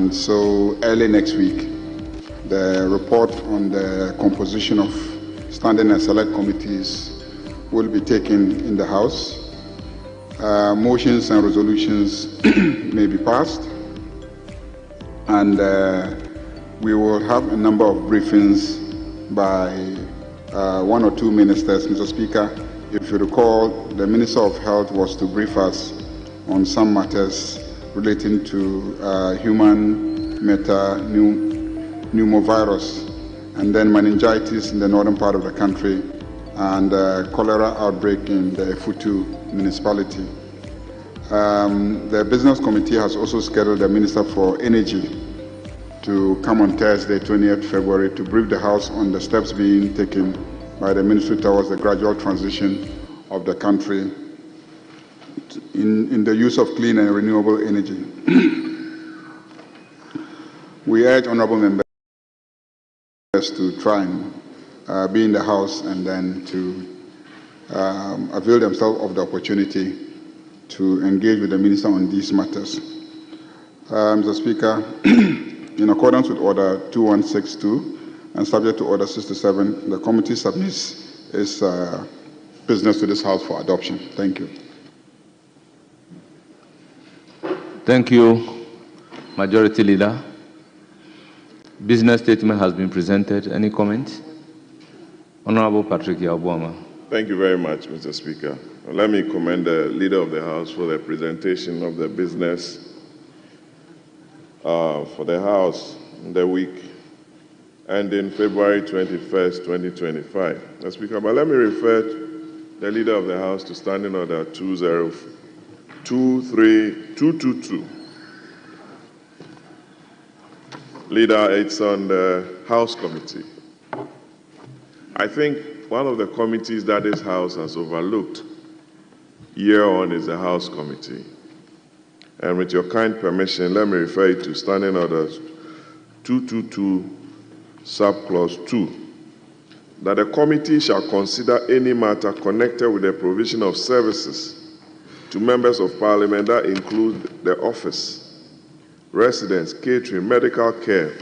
And so early next week, the report on the composition of standing and select committees will be taken in the House. Motions and resolutions may be passed, and we will have a number of briefings by one or two ministers. Mr. Speaker, if you recall, the Minister of Health was to brief us on some matters relating to human pneumovirus, and then meningitis in the northern part of the country, and cholera outbreak in the Futu municipality. The Business Committee has also scheduled the Minister for Energy to come on Thursday, 20th February, to brief the House on the steps being taken by the Ministry towards the gradual transition of the country in the use of clean and renewable energy. We urge honorable members to try and be in the House and then to avail themselves of the opportunity to engage with the Minister on these matters. Mr. Speaker, in accordance with Order 2162 and subject to Order 67, the committee submits its business to this House for adoption. Thank you. Thank you, Majority Leader. Business statement has been presented. Any comments? Honorable Patrick Yabuama. Thank you very much, Mr. Speaker. Let me commend the Leader of the House for the presentation of the business for the House in the week ending February 21st, 2025. Mr. Speaker, but let me refer the Leader of the House to Standing Order 222. Leader, it's on the House Committee. I think one of the committees that this House has overlooked year on is the House Committee. And with your kind permission, let me refer you to Standing Order 222, Subclause 2, that the committee shall consider any matter connected with the provision of services to members of Parliament that include the office, residence, catering, medical care,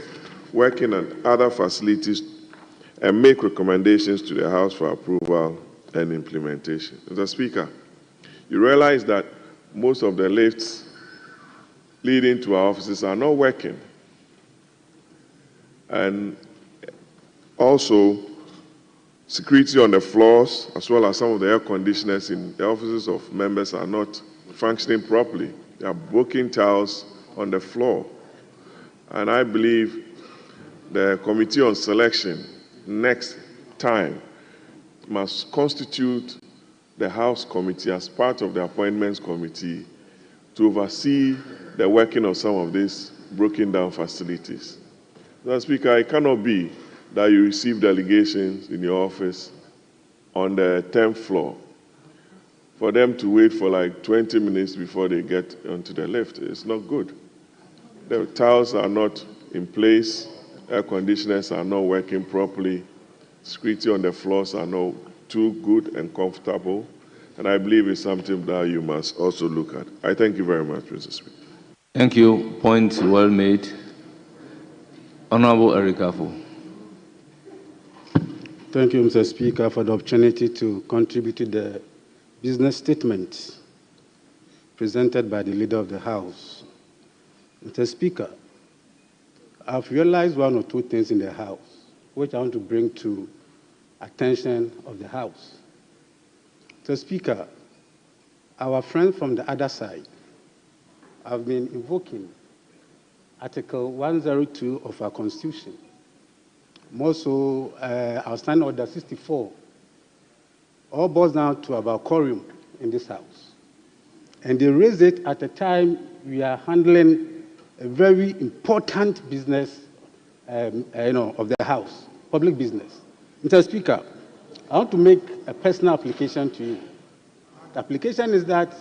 working and other facilities, and make recommendations to the House for approval and implementation. Mr. Speaker, you realize that most of the lifts leading to our offices are not working. And also, security on the floors, as well as some of the air conditioners in the offices of members are not functioning properly. There are broken tiles on the floor. And I believe the Committee on Selection next time must constitute the House Committee as part of the Appointments Committee to oversee the working of some of these broken down facilities. Mr. Speaker, it cannot be that you receive delegations in your office on the 10th floor for them to wait for like 20 minutes before they get onto the lift. It's not good. The tiles are not in place, air conditioners are not working properly, security on the floors are not too good and comfortable, and I believe it's something that you must also look at. I thank you very much, Mr. Speaker. Thank you. Point well made. Honorable Eric Afo. Thank you, Mr. Speaker, for the opportunity to contribute to the business statement presented by the Leader of the House. Mr. Speaker, I've realized one or two things in the House which I want to bring to attention of the House. Mr. Speaker, our friends from the other side have been invoking Article 102 of our Constitution, more so our Standing Order 64, all boils down to about quorum in this House. And they raise it at a time we are handling a very important business of the House, public business. Mr. Speaker, I want to make a personal application to you. The application is that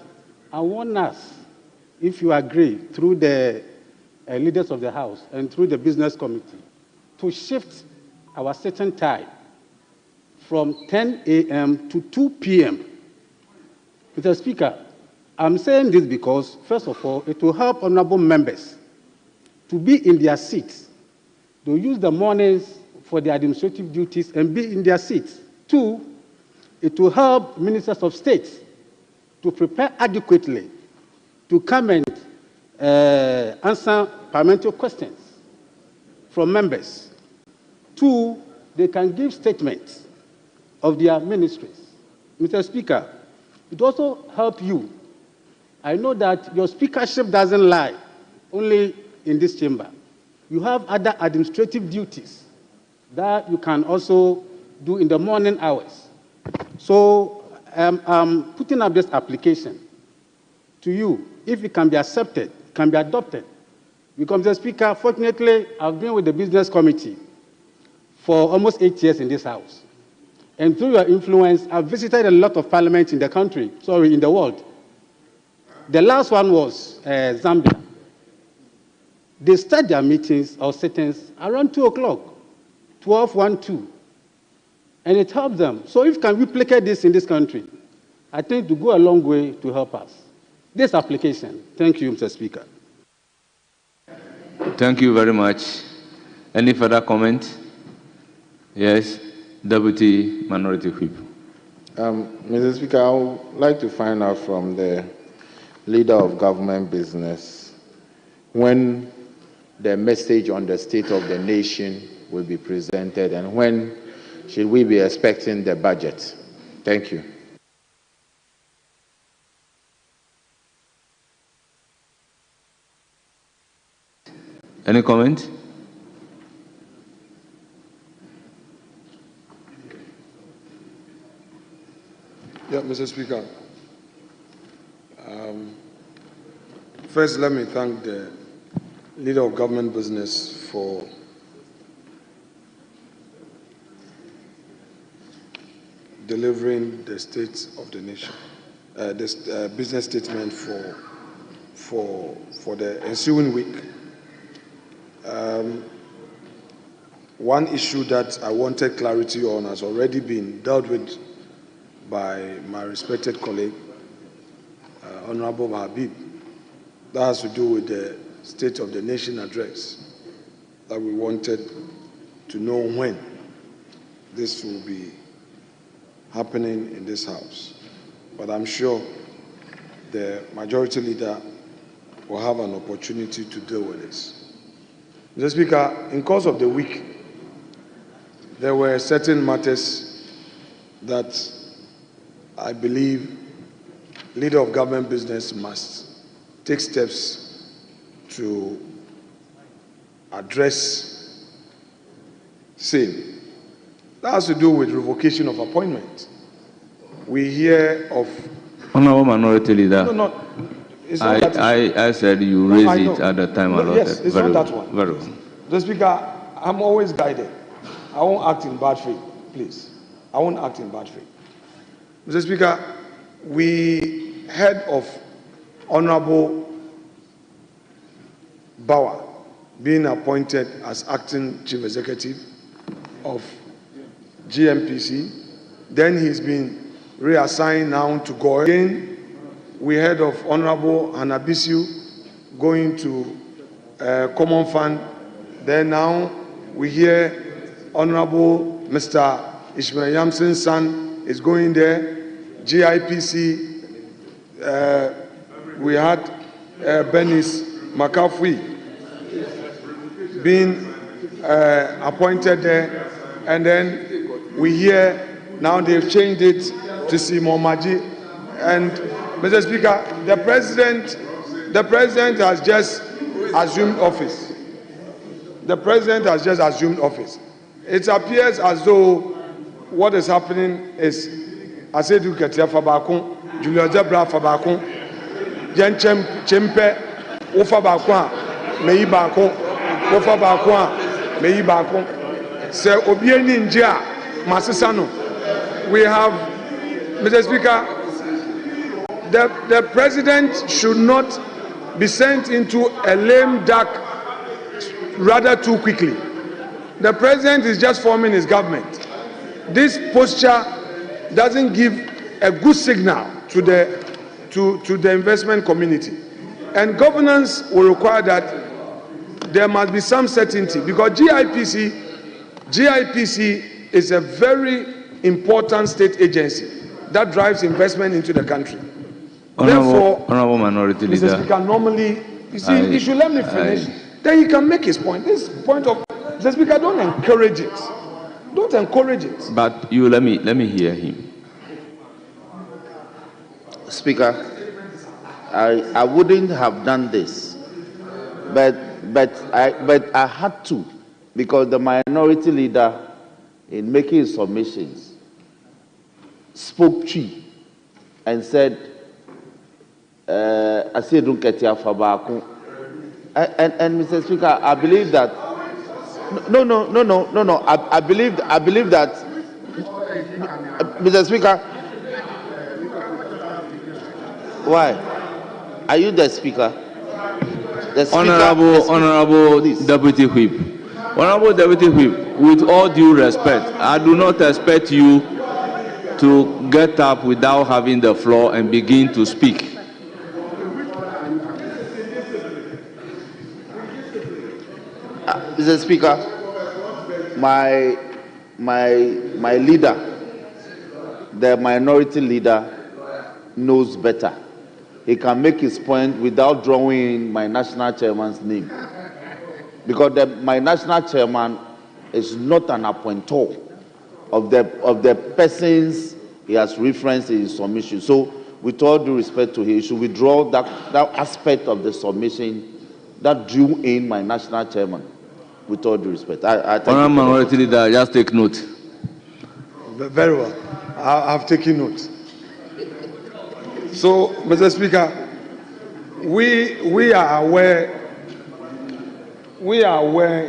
I want us, if you agree, through the leaders of the House and through the Business Committee, to shift our sitting time from 10 a.m. to 2 p.m. Mr. Speaker, I'm saying this because, first of all, it will help honorable members to be in their seats. They'll use the mornings for their administrative duties and be in their seats. 2, it will help ministers of state to prepare adequately to come and answer parliamentary questions from members. 2, they can give statements of their ministries. Mr. Speaker, it also helps you. I know that your speakership doesn't lie only in this chamber. You have other administrative duties that you can also do in the morning hours. So I'm putting up this application to you. If it can be accepted, can be adopted. Because, Mr. Speaker, fortunately, I've been with the Business Committee for almost 8 years in this House. And through your influence, I've visited a lot of parliaments in the country, in the world. The last one was Zambia. They start their meetings or sittings around 2 o'clock, 12, 1, 2. And it helps them. So if we can replicate this in this country, I think to go a long way to help us. This application. Thank you, Mr. Speaker. Thank you very much. Any further comment? Yes, Deputy Minority Whip. Mr. Speaker, I would like to find out from the Leader of Government Business when the message on the state of the nation will be presented and when should we be expecting the budget? Thank you. Any comment? Yeah, Mr. Speaker. First, let me thank the Leader of Government Business for delivering the state of the nation, this business statement for the ensuing week. One issue that I wanted clarity on has already been dealt with by my respected colleague, Honorable Habib. That has to do with the State of the Nation address that we wanted to know when this will be happening in this House. But I'm sure the Majority Leader will have an opportunity to deal with this. Mr. Speaker, in course of the week, there were certain matters that I believe Leader of Government Business must take steps to address same. That has to do with revocation of appointment. We hear of... Honorable Minority Leader. No, it's not that I said you raised it at the time allotted. Yes, it's very not that well. one. Very well. The Speaker, I'm always guided. I won't act in bad faith, please. I won't act in bad faith. Mr. Speaker, we heard of Honorable Bauer being appointed as acting chief executive of GMPC. Then he's been reassigned now to go. Again, we heard of Honorable Hanabisiu going to Common Fund. Then now we hear Honorable Mr. Ishmael Yamson's son is going there. GIPC, we had Benis McAfee being appointed there, and then we hear now they've changed it to Simon Maji. And Mr. Speaker, the president has just assumed office. The president has just assumed office. It appears as though what is happening is Asedu Ketia Fabakon, Julio Zebra Fabakon, Jen Chempe, Ufabakon, Mei Bakon, Ufabakon, Mei Bakon. Se Obieni Njia, Masisano. We have, Mr. Speaker, the president should not be sent into a lame duck rather too quickly. The president is just forming his government. This posture doesn't give a good signal to the investment community. And governance will require that there must be some certainty, because GIPC is a very important state agency that drives investment into the country. Honorable Minority Leader. Mr. Speaker, normally, you see, you should let me finish. Then he can make his point. This point of, Mr. Speaker, don't encourage it. Don't encourage it. But you let me hear him. Speaker, I wouldn't have done this, but I had to, because the minority leader, in making his submissions, spoke tree and said, I said, don't get here for Baku. And Mr. Speaker, I believe that. No. I believe that, Mr. Speaker. Why? Are you the Speaker? The Speaker, Honorable Deputy Whip. Honorable Deputy Whip, with all due respect, I do not expect you to get up without having the floor and begin to speak. Mr. Speaker, my leader, the minority leader, knows better. He can make his point without drawing my national chairman's name, because my national chairman is not an appointor of the persons he has referenced in his submission. So, with all due respect to him, he should withdraw that aspect of the submission that drew in my national chairman. With all due respect, Honorable Minority Leader, just take note. Very well, I've taken note. So, Mr. Speaker, we are aware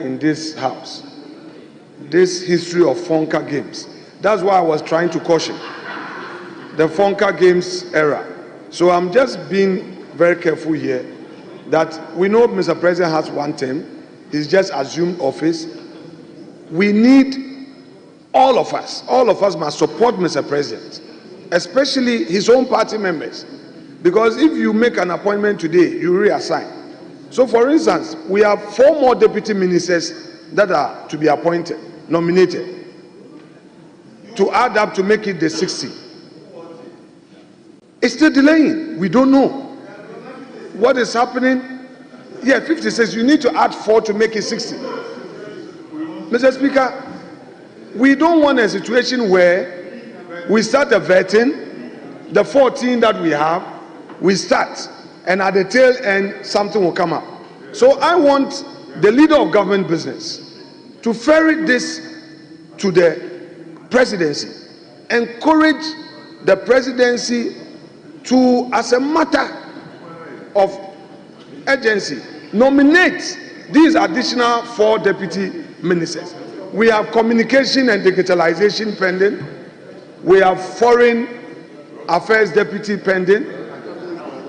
in this house this history of Fonka games. That's why I was trying to caution the Fonka games era. So I'm just being very careful here that we know Mr. President has one term. He's just assumed office. We need all of us must support Mr. President, especially his own party members, because if you make an appointment today, you reassign. So, for instance, we have 4 more deputy ministers that are to be appointed, nominated, to add up to make it the 60. It's still delaying. We don't know what is happening. Yeah, 50 says you need to add 4 to make it 60. Mr. Speaker, we don't want a situation where we start a vetting, the 14 that we have, we start, and at the tail end, something will come up. So I want the leader of government business to ferret this to the presidency, encourage the presidency to, as a matter of urgency, nominate these additional 4 deputy ministers. We have communication and digitalization pending. We have foreign affairs deputy pending.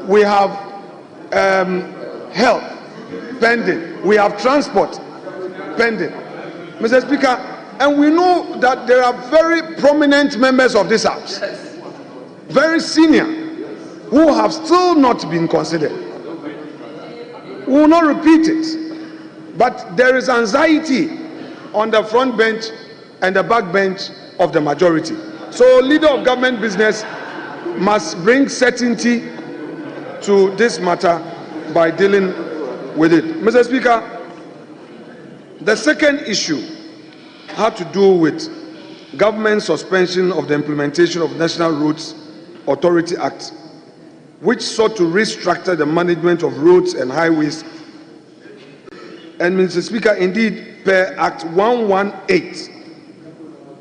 We have health pending. We have transport pending. Mr. Speaker, and we know that there are very prominent members of this house, very senior, who have still not been considered. We will not repeat it, but there is anxiety on the front bench and the back bench of the majority. So, leader of government business must bring certainty to this matter by dealing with it. Mr. Speaker, the second issue had to do with government suspension of the implementation of National Roads Authority Act, which sought to restructure the management of roads and highways. And Mr. Speaker, indeed, per Act 118,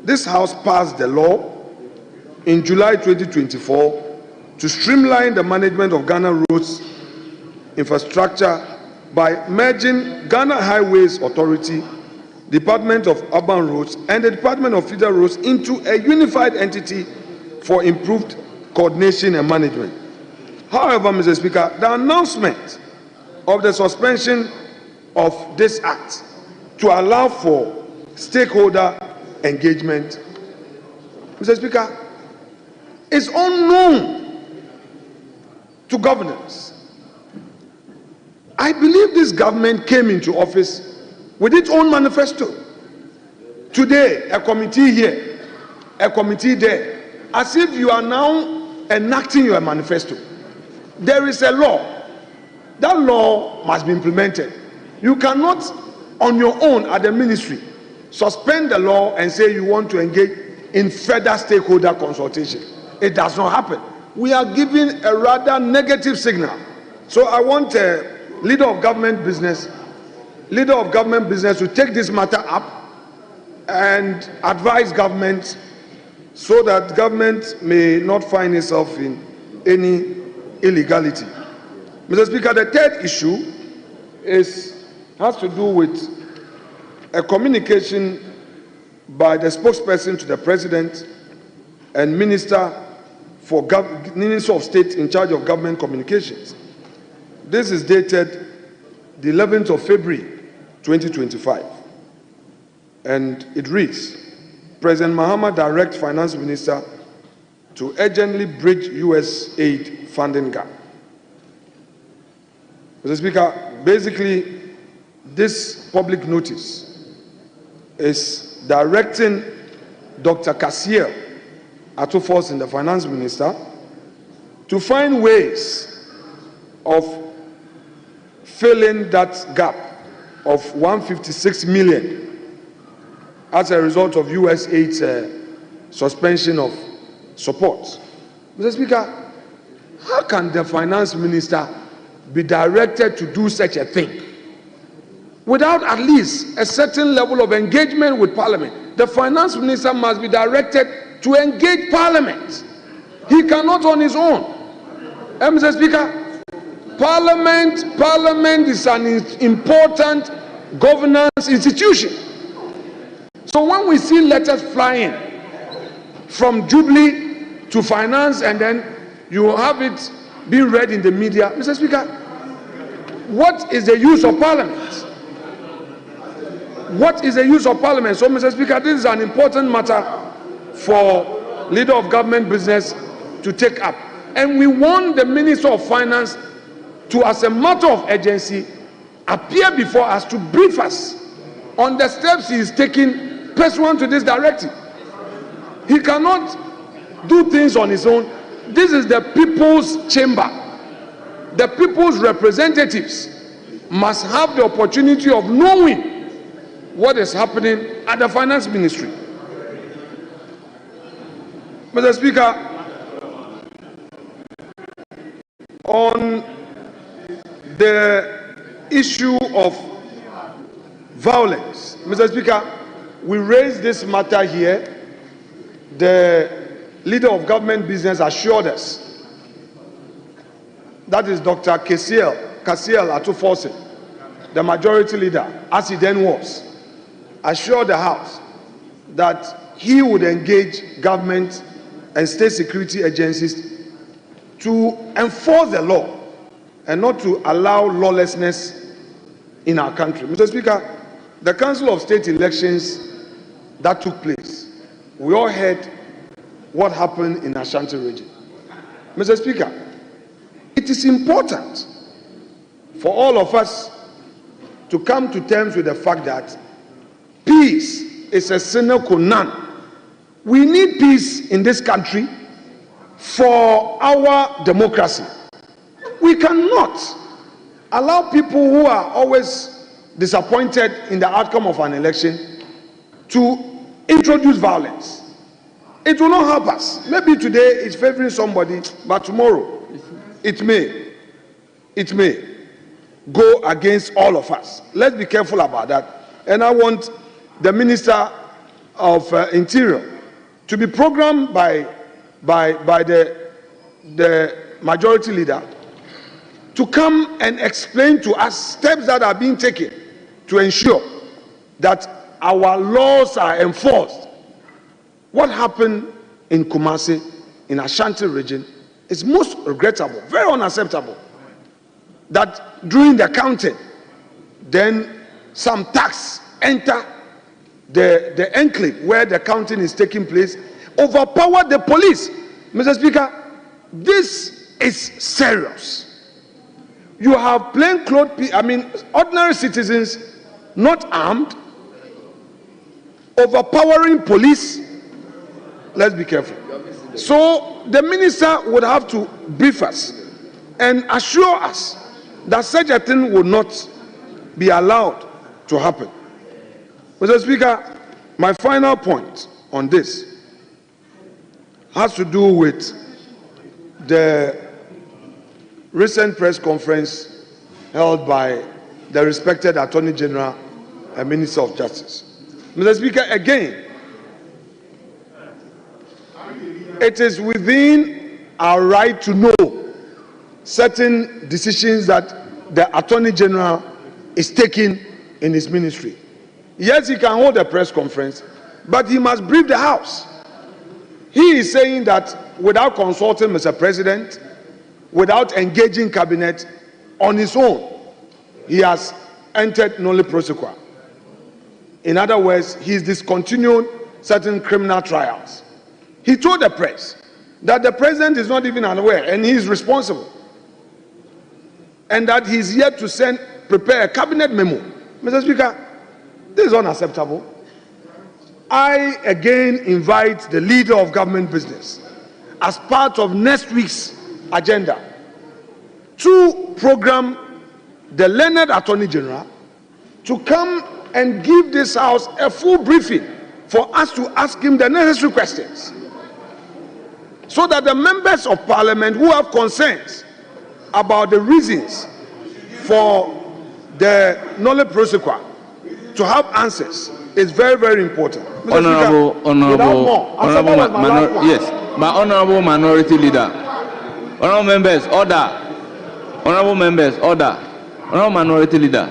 this House passed the law in July 2024 to streamline the management of Ghana roads infrastructure by merging Ghana Highways Authority, Department of Urban Roads, and the Department of Federal Roads into a unified entity for improved coordination and management. However, Mr. Speaker, the announcement of the suspension of this act to allow for stakeholder engagement, Mr. Speaker, is unknown to governance. I believe this government came into office with its own manifesto. Today, a committee here, a committee there, as if you are now enacting your manifesto. There is a law. That law must be implemented. You cannot, on your own at the ministry, suspend the law and say you want to engage in further stakeholder consultation. It does not happen. We are giving a rather negative signal. So I want a leader of government business to take this matter up and advise government so that government may not find itself in any illegality. Mr. Speaker, the third issue has to do with a communication by the spokesperson to the President and Minister of State in charge of government communications. This is dated the 11th of February 2025, and it reads, President Mahama directs Finance Minister to urgently bridge U.S. aid funding gap. Mr. Speaker, basically, this public notice is directing Dr. Kasiel Atufos, the Finance Minister, to find ways of filling that gap of 156 million as a result of U.S. aid's suspension of support. Mr. Speaker, how can the Finance Minister be directed to do such a thing without at least a certain level of engagement with Parliament? The Finance Minister must be directed to engage Parliament. He cannot on his own. Mr. Speaker, Parliament is an important governance institution. So when we see letters flying from Jubilee to Finance and then you have it being read in the media, Mr. Speaker, what is the use of Parliament? What is the use of Parliament? So, Mr. Speaker, this is an important matter for leader of government business to take up. And we want the Minister of Finance to, as a matter of urgency, appear before us to brief us on the steps he is taking pursuant to this directive. He cannot do things on his own. This is the people's chamber. The people's representatives must have the opportunity of knowing what is happening at the Finance Ministry. Mr. Speaker, on the issue of violence, Mr. Speaker, we raised this matter here. The leader of government business assured us, that is Dr. Kasiel Atufos, the majority leader, as he then was, assured the House that he would engage government and state security agencies to enforce the law and not to allow lawlessness in our country. Mr. Speaker, the Council of State elections that took place, we all heard what happened in Ashanti region. Mr. Speaker, it is important for all of us to come to terms with the fact that peace is a sine qua non. We need peace in this country for our democracy. We cannot allow people who are always disappointed in the outcome of an election to introduce violence. It will not help us. Maybe today it's favoring somebody, but tomorrow it may go against all of us. Let's be careful about that. And I want the Minister of Interior to be programmed by the majority leader to come and explain to us steps that are being taken to ensure that our laws are enforced. What happened in Kumasi, in Ashanti region, is most regrettable, very unacceptable. That during the counting, then some tax enter the enclave where the counting is taking place, overpower the police. Mr. Speaker, this is serious. you have plainclothes, ordinary citizens, not armed, overpowering police. Let's be careful. So the minister would have to brief us and assure us that such a thing would not be allowed to happen. Mr. Speaker, my final point on this has to do with the recent press conference held by the respected Attorney General and Minister of Justice. Mr. Speaker, again, it is within our right to know certain decisions that the Attorney General is taking in his ministry. Yes, he can hold a press conference, but he must brief the House. He is saying that without consulting Mr. President, without engaging cabinet, on his own, he has entered nolle prosequi. In other words, he is discontinuing certain criminal trials. He told the press that the president is not even aware and he is responsible, and that he is yet to prepare a cabinet memo. Mr. Speaker, this is unacceptable. I again invite the leader of government business, as part of next week's agenda, to program the learned Attorney General to come and give this House a full briefing for us to ask him the necessary questions, so that the members of Parliament who have concerns about the reasons for the nolle prosequi to have answers is very, very important. Honorable Minority Leader. Honorable members, order. Honorable members, order. Honorable Minority Leader.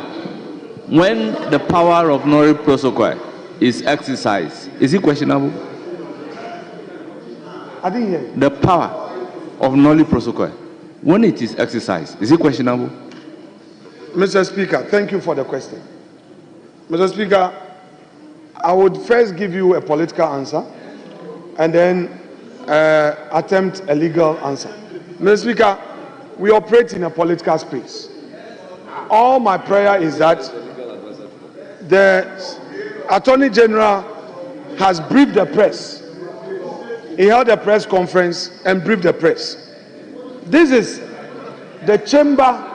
When the power of nolle prosequi is exercised, is it questionable? I didn't hear you. The power of nolle prosequi, when it is exercised, is it questionable? Mr. Speaker, thank you for the question. Mr. Speaker, I would first give you a political answer and then attempt a legal answer. Mr. Speaker, we operate in a political space. All my prayer is that the Attorney General has briefed the press. He held a press conference and briefed the press. This is the chamber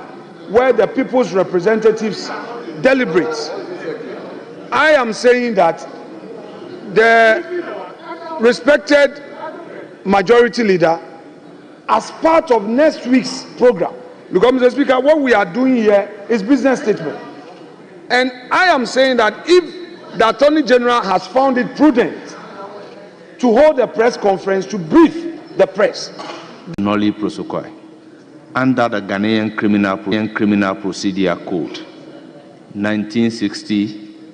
where the people's representatives deliberate. I am saying that the respected majority leader, as part of next week's program, because, Mr. Speaker, what we are doing here is business statement. And I am saying that if the Attorney General has found it prudent to hold a press conference to brief the press. Nolle prosequi under the Ghanaian Criminal Procedure Code 1960